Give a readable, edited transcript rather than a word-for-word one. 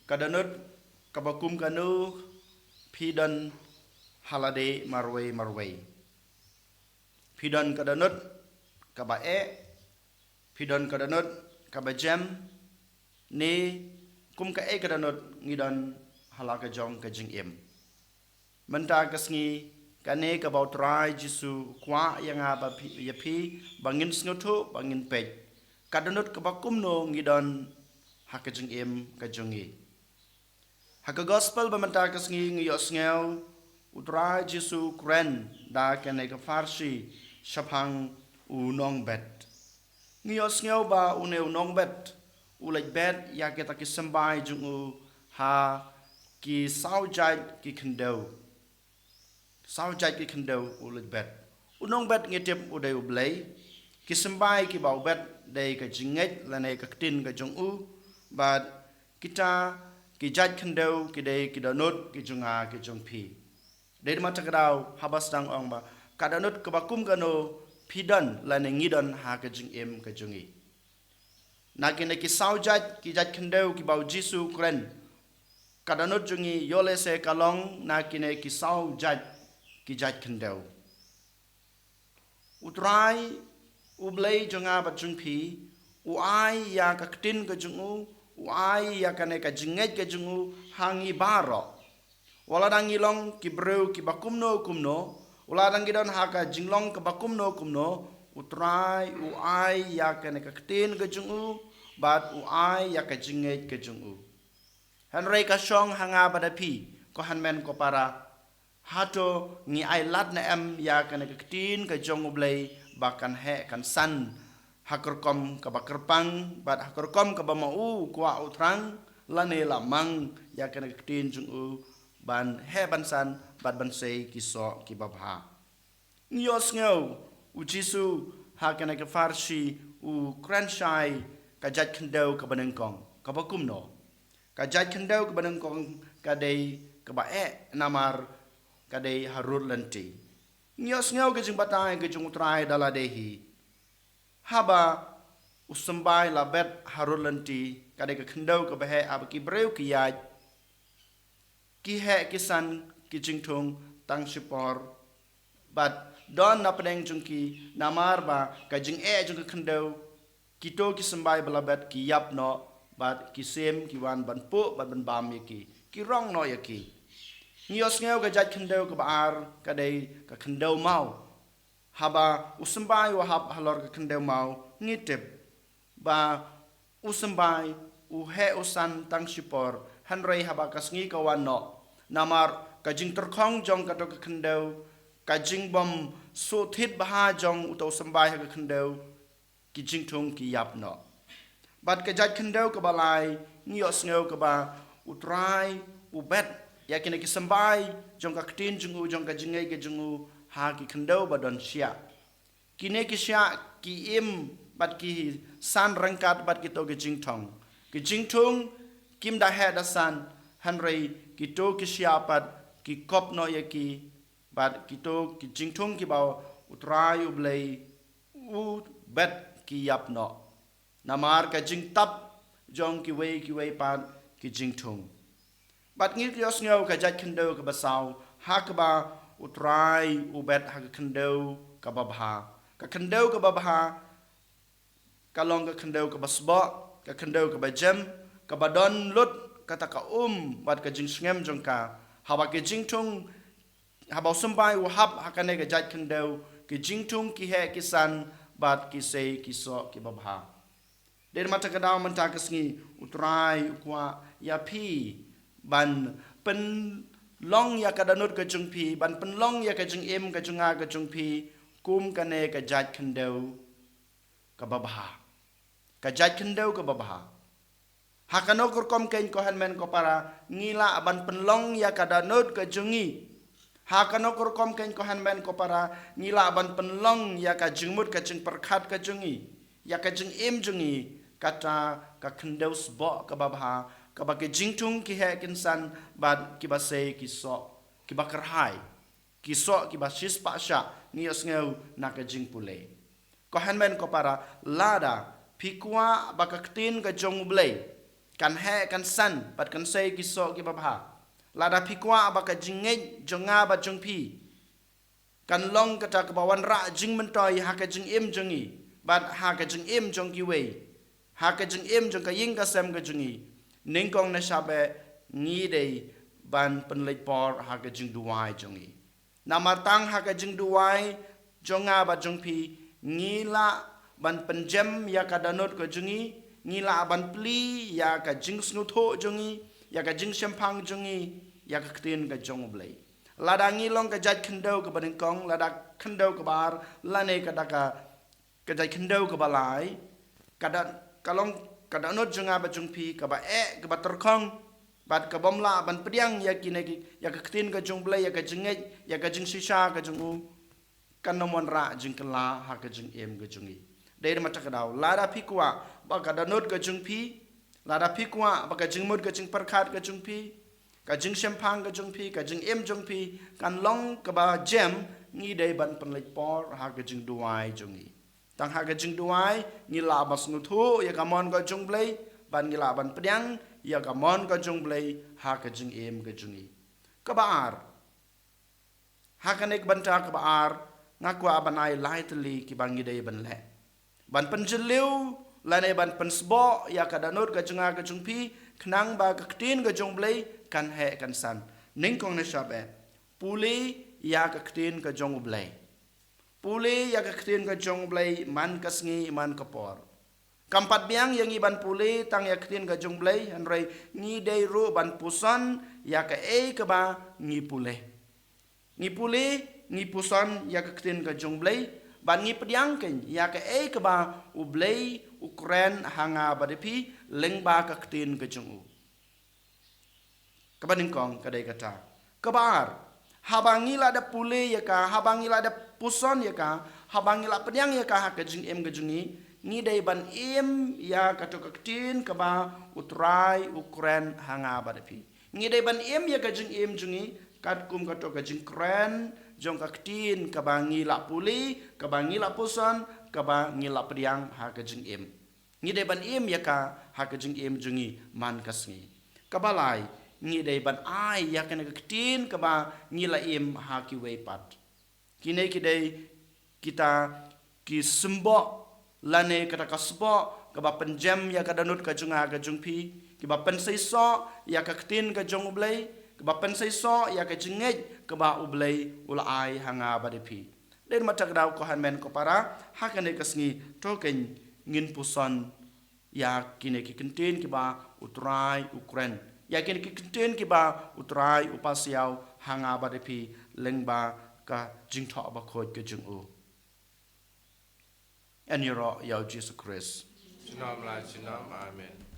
kadanut kabakum kanu pidan halade marway pidan kadanut kabae pidan kadanut kabajam ni kum ka kadanut ngidan halaka jong ka jing em menta kasngi kane kabau trai jisu kwa yang aba yapi bangin snoto bangin pej kadanut kabakum no ngidan haka jing em ka jongi haka gospel bamenta kasngi ngiyos ngel utrai jisu kren da kane ka farsi shapang unong bet ngiyos ngel ba uneu nong bet ulaj bet ya kita ki sambai jungu ha ki saujai ki kendau saujai ki kendau ulaj bet unong bet ngetep udai ublai ki sambai ki bau bet dai ka jinget lane ka tin ka jung u but kita ki jaj kendau ki dai ki danut ki junga ki jung pi dai ma takadau habas dang ong ba kadanut ka bakum kano pidan lane ngidon ha ka jing em ka jungi nakine ki saujat ki jat kendau ki bau jisu kren kadanut jungi yole se kalong nakine ki saujat ki jat kendau utrai ublei junga bat jungpi uai ya ka tin ka jungu uai ya kane ka jinget ka jungu hangi baro wala dangi long ki breu ki bakumno kumno wala dangi don ha ka jinglong ka bakumno kumno utrai uai ya kane ka tin ka jungu bat uai ya ka jinget ka jungu hanrei ka shong hanga badapi ko hanmen ko para hato ngi ai lat na em ya kane ka tin ka jong ublei bakan he kan san hakerkom ka bakerpang bat hakerkom ka bamau kwa utrang lane lamang ya kane ka tin jungu ban he ban san bat ban sei kiso ki babha ngios ngeu u jisu ha kane ka farsi u kranshai ka jat kendau ka banengkong ka bakum no ka jat kendau ka banengkong ka dei ka ba namar ka dei harut lenti ngios ngeu ke jing batai ke jing utrai dala dehi haba usambai labet harut lenti ka dei ka kendau ka bahe ab ki breu ki yaj ki he kisan ki jing thung tang sipor bat don na pedeng jung ki namar ba ka jing jung ka kendau kito ki sambai balabet ki yap no bat ki sem ki wan ban po bat ban bam ki rong no yaki ngios ngeu ka jat kendau ka bar ka dei ka kendau mau haba usambai wa hab halor ka kendau mau ngitep ba usambai u he usan tang sipor hanrei haba kasngi ka wan no namar ka jing terkhong jong ka to ka kendau ka jing bom so thit baha jong uto sambai ka kendau ki jing thung ki yap no bat ka jat kendau ka balai ngios ngeu ka ba utrai ubet yakine ki sambai jong ka ktin jungu jong ka jingai ke jungu ha ki kendau ba don sia kine ki sia ki im bat ki san rangkat bat ki to ki jing thung kim da he da san hanrei ki to ki sia pat ki kop no yaki bat ki to ki jing thung ki ba utrai ublei u bet ki yap no namar ka jing tap jong ki wei pat ki jing thung bat ngir kios ngeu ka jat kendau ka basau ha ka ba utrai ubet ha ka kendau ka babha ka kendau ka babha ka long ka kendau ka basba ka kendau ka bajem ka badon lut ka ta ka bat ka jing ngem jong ka ha ba ke jing thung ha ba sambai u hab ha ka ne ka jat kendau ki jing thung ki he kisan bat ki sei ki so ki babha der mata ka daw man ta kasngi utrai kwa ya pi ban pen long ya ka danut ka jung pi ban pen long ya ka jung em ka junga ka jung pi kum ka ne ka jat kendau ka babha ka jat kendau ka babha hakano kur kom ken ko hanmen ko para ngila ban pen long ya ka danut ka jungi hakano kur kom ken ko hanmen ko para ngila ban pen long ya ka jungmut ka jung perkhat ka jungi ya ka jung em jungi kata ka kendau sbo ka babha ka ba ke jingtung ki he kinsan bad ki ba sei ki so ki ba kerhai ki so ki ba sis pa sha ngios ngeu na ka jing pule ko hanmen ko para lada pikwa ba ka tin ka jong blei kan he kan san pat kan sei ki so ki baba lada pikwa ba ka jingej jonga ba jongpi kan long kata ka bawan ra jing mentoi ha ka jing im jongi bat ha ka jing im jong ki wei ha ka jing im jong ka ying ka sem ka jongi ning kong na sabe ngi dei ban pen lei por ha ka jing duai jongi namar tang ha ka jing duai jonga ba jongpi ngi la ban penjem ya ka danot ka jongi ngi la ban pli ya ka jing snu tho jongi ya ka jing sempang jongi ya ka ktin ka jong blei lada ngi long ka jat khndo ka ban kong lada khndo ka bar lane ka daka ka jat khndo ka balai kada kalong kada not jonga ba jongpi ka ba ka ba terkhong bat ka bomla ban pediang ya kineki ya ka ktin ka jong blei ya ka jingej ya ka jing sisa ka jongu kan nomon ra jing kala ha ka jing em ka jongi dei mata ka daw lada pikwa ba ka danot ka jongpi lada pikwa ba ka jing mud ka jing perkhat ka jongpi ka jing sempang ka jongpi ka jing em jongpi kan long ka ba jam ngi dei ban pen lei por ha ka jing duai jongi tang ha ka jing duai ngi la bas nu thu ya ka mon ka jong blei ban ngi la ban pediang ya ka mon ka jong blei ha ka jing em ka jongi ka ba ar ha ka nek ban ta ka ba ar ngakwa banai lai tli ki bangi dei ban le ban pen jeliu lane ban pen sbo ya ka danot ka junga ka jungpi khnang ba ka ktin ka jong blei kan he kan san ning kong na shabe puli ya ka ktin ka jong blei puli ya ka ktin ka jong blei man kasngi man ka por kampat biang yang iban puli tang ya ktin ka jong blei han rei ngi dei ru ban pusan ya ka ka ba ngi pule ngi puli ngi pusan ya ka ktin ka jong blei ban ngi pediang ken ya ka ka ba u blei Ukraine hanga badepi leng ba ka ktin ka jong u kabaning kong kadai kata kabar habangila da pule ya ka habangila da puson ya ka habangila pediang ya ka ka jing em ka jungi ni dai ban em ya ka to ka ktin ka ba utrai Ukraine hanga badepi ni dai ban em ya ka jing em jungi kat kum ka to ka jing kren jong ka ktin ka ba ngila puli ka ba ngila puson ka ba ngila pediang ha ka jing em ni dai ban em ya ka ha ka jing em jungi man kasngi ka balai ni dai ban ai ya ka ka ktin ka ba ngila em ha ki wei pat kine ki dai kita ki sembo lane kata ka sbo ka ba penjam ya ka danut ka junga ka jungpi ki ba pen sei so ya ka ktin ka jong blei ka ba pen sei so ya ka jingej ka ba ublei ulai hanga badepi den mata daw ko han men ko para hakane kasngi token ngin puson ya kine ki ktin ki ba utrai Ukraine ya kine ki ktin ki ba utrai upasiaw hanga badepi lengba ka jingtho ba khoj ke jung u and yoro ya Jesus Christ Shalom, amen.